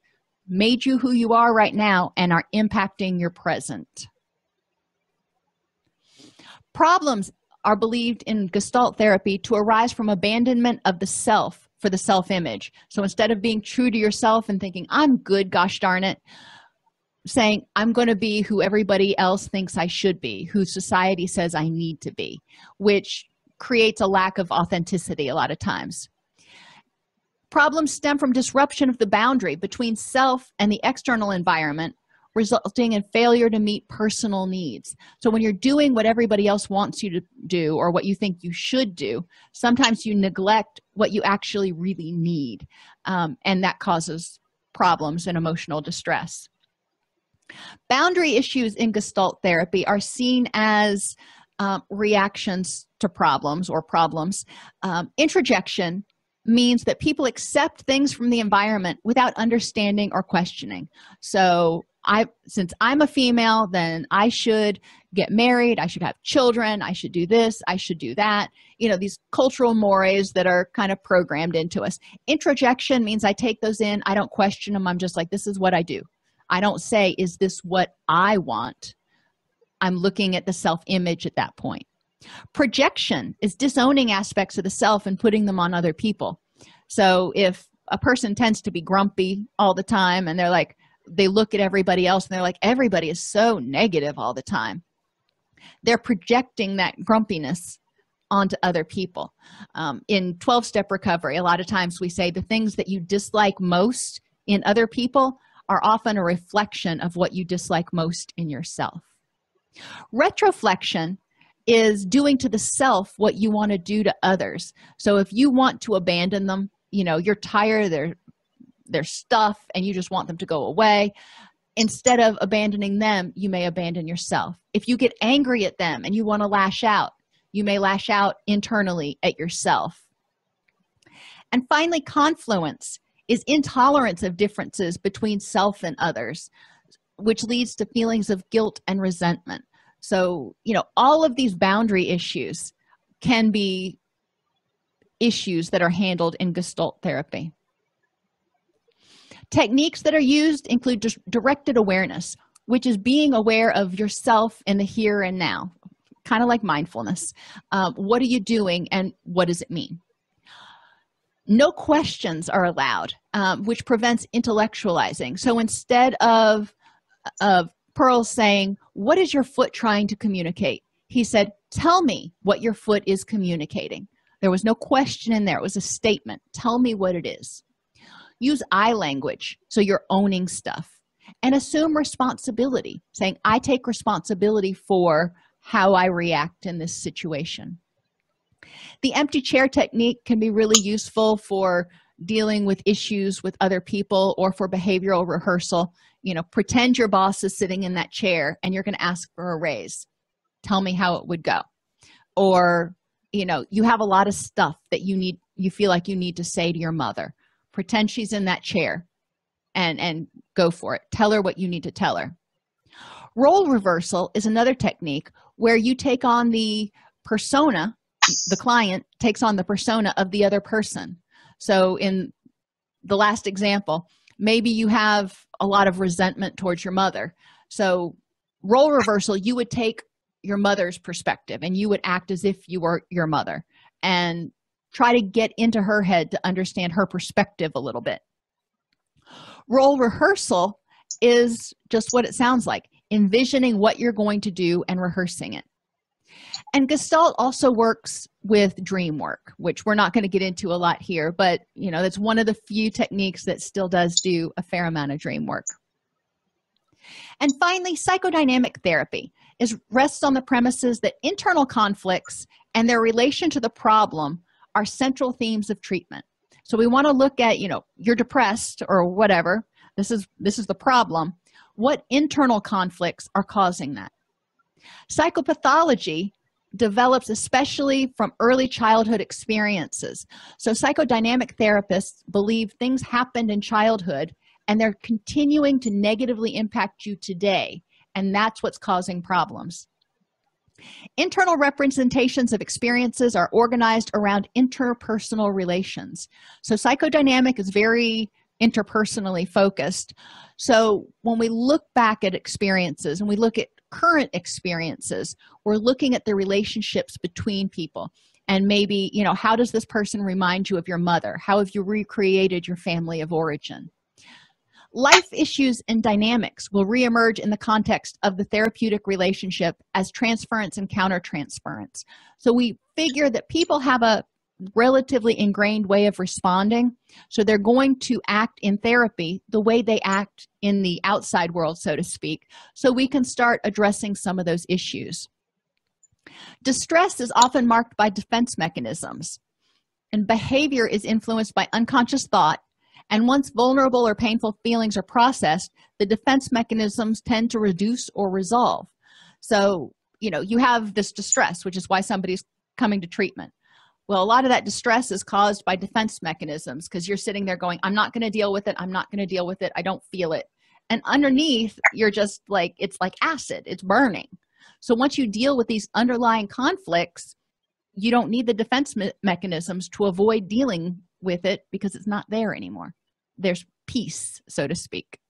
made you who you are right now and are impacting your present. Problems are believed in Gestalt therapy to arise from abandonment of the self for the self-image. So instead of being true to yourself and thinking, I'm good, gosh darn it, saying, I'm going to be who everybody else thinks I should be, who society says I need to be, which creates a lack of authenticity a lot of times. Problems stem from disruption of the boundary between self and the external environment, resulting in failure to meet personal needs. So when you're doing what everybody else wants you to do or what you think you should do, sometimes you neglect what you actually really need, and that causes problems and emotional distress. Boundary issues in Gestalt therapy are seen as reactions to problems or problems. Introjection means that people accept things from the environment without understanding or questioning. So since I'm a female, then I should get married, I should have children, I should do this, I should do that. These cultural mores that are kind of programmed into us. Introjection means I take those in, I don't question them, I'm just like, this is what I do. I don't say, is this what I want? I'm looking at the self-image at that point. Projection is disowning aspects of the self and putting them on other people. So if a person tends to be grumpy all the time and they look at everybody else and they're like, everybody is so negative all the time, they're projecting that grumpiness onto other people. In 12-step recovery, a lot of times we say the things that you dislike most in other people are often a reflection of what you dislike most in yourself. Retroflexion is doing to the self what you want to do to others. So if you want to abandon them, you're tired of their stuff and you just want them to go away, instead of abandoning them, you may abandon yourself. If you get angry at them and you want to lash out, you may lash out internally at yourself. And finally, confluence is intolerance of differences between self and others, which leads to feelings of guilt and resentment. So, all of these boundary issues can be issues that are handled in Gestalt therapy. Techniques that are used include directed awareness, which is being aware of yourself in the here and now, kind of like mindfulness. What are you doing and what does it mean? No questions are allowed, which prevents intellectualizing. So instead of Pearl saying, "What is your foot trying to communicate?" he said, "Tell me what your foot is communicating." There was no question in there. It was a statement. Tell me what it is. Use I language, so you're owning stuff. And assume responsibility, saying, "I take responsibility for how I react in this situation." The empty chair technique can be really useful for dealing with issues with other people or for behavioral rehearsal. Pretend your boss is sitting in that chair and you're going to ask for a raise. Tell me how it would go. Or, you have a lot of stuff that you feel like you need to say to your mother. Pretend she's in that chair and go for it. Tell her what you need to tell her. Role reversal is another technique where you take on the persona. The client takes on the persona of the other person. So in the last example, maybe you have a lot of resentment towards your mother. So role reversal, you would take your mother's perspective and you would act as if you were your mother and try to get into her head to understand her perspective a little bit. Role rehearsal is just what it sounds like, envisioning what you're going to do and rehearsing it. And Gestalt also works with dream work, which we're not going to get into a lot here, but that's one of the few techniques that still does do a fair amount of dream work. And finally, psychodynamic therapy rests on the premises that internal conflicts and their relation to the problem are central themes of treatment. So we want to look at, you're depressed or whatever. This is the problem. What internal conflicts are causing that? Psychopathology develops especially from early childhood experiences. So psychodynamic therapists believe things happened in childhood and they're continuing to negatively impact you today, and that's what's causing problems. Internal representations of experiences are organized around interpersonal relations. So psychodynamic is very interpersonally focused. So when we look back at experiences and we look at current experiences, we're looking at the relationships between people. And maybe, how does this person remind you of your mother? How have you recreated your family of origin? Life issues and dynamics will reemerge in the context of the therapeutic relationship as transference and countertransference. So we figure that people have a relatively ingrained way of responding, so they're going to act in therapy the way they act in the outside world, so to speak, so we can start addressing some of those issues. Distress is often marked by defense mechanisms, and behavior is influenced by unconscious thought, and once vulnerable or painful feelings are processed, the defense mechanisms tend to reduce or resolve. So, you have this distress, which is why somebody's coming to treatment. Well, a lot of that distress is caused by defense mechanisms because you're sitting there going, "I'm not going to deal with it. I'm not going to deal with it. I don't feel it." And underneath, you're just like, it's like acid. It's burning. So once you deal with these underlying conflicts, you don't need the defense mechanisms to avoid dealing with it because it's not there anymore. There's peace, so to speak.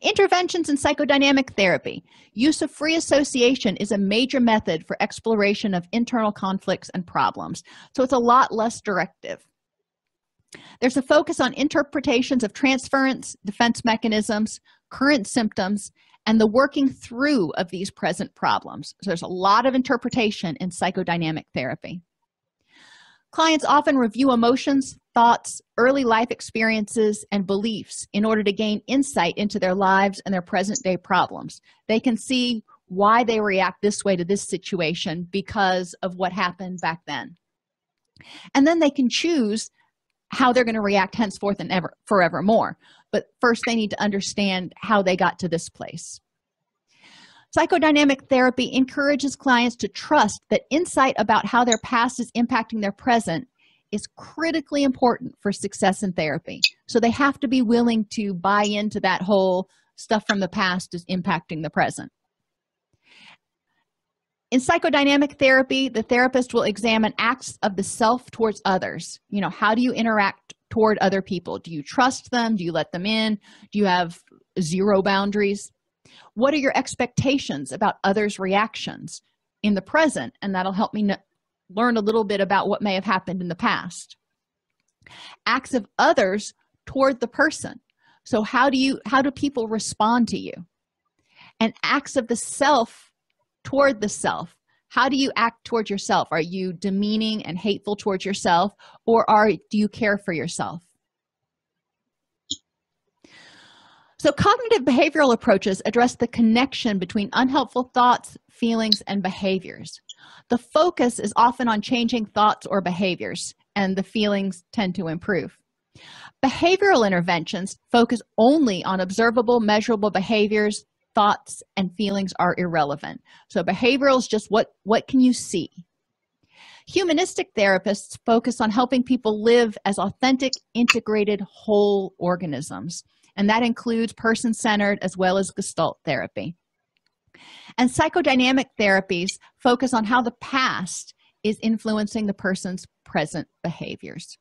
Interventions in psychodynamic therapy. Use of free association is a major method for exploration of internal conflicts and problems. So it's a lot less directive. There's a focus on interpretations of transference, defense mechanisms, current symptoms, and the working through of these present problems. So there's a lot of interpretation in psychodynamic therapy. Clients often review emotions, thoughts, early life experiences, and beliefs in order to gain insight into their lives and their present-day problems. They can see why they react this way to this situation because of what happened back then. And then they can choose how they're going to react henceforth and forevermore. But first, they need to understand how they got to this place. Psychodynamic therapy encourages clients to trust that insight about how their past is impacting their present is critically important for success in therapy. So they have to be willing to buy into that whole stuff from the past is impacting the present. In psychodynamic therapy, the therapist will examine acts of the self towards others. How do you interact toward other people? Do you trust them? Do you let them in? Do you have zero boundaries? What are your expectations about others' reactions in the present? And that'll help me learn a little bit about what may have happened in the past. Acts of others toward the person. So how do people respond to you? And acts of the self toward the self. How do you act toward yourself? Are you demeaning and hateful towards yourself, or do you care for yourself? So cognitive behavioral approaches address the connection between unhelpful thoughts, feelings, and behaviors. The focus is often on changing thoughts or behaviors, and the feelings tend to improve. Behavioral interventions focus only on observable, measurable behaviors. Thoughts and feelings are irrelevant. So behavioral is just what can you see? Humanistic therapists focus on helping people live as authentic, integrated, whole organisms, and that includes person-centered as well as Gestalt therapy. And psychodynamic therapies focus on how the past is influencing the person's present behaviors.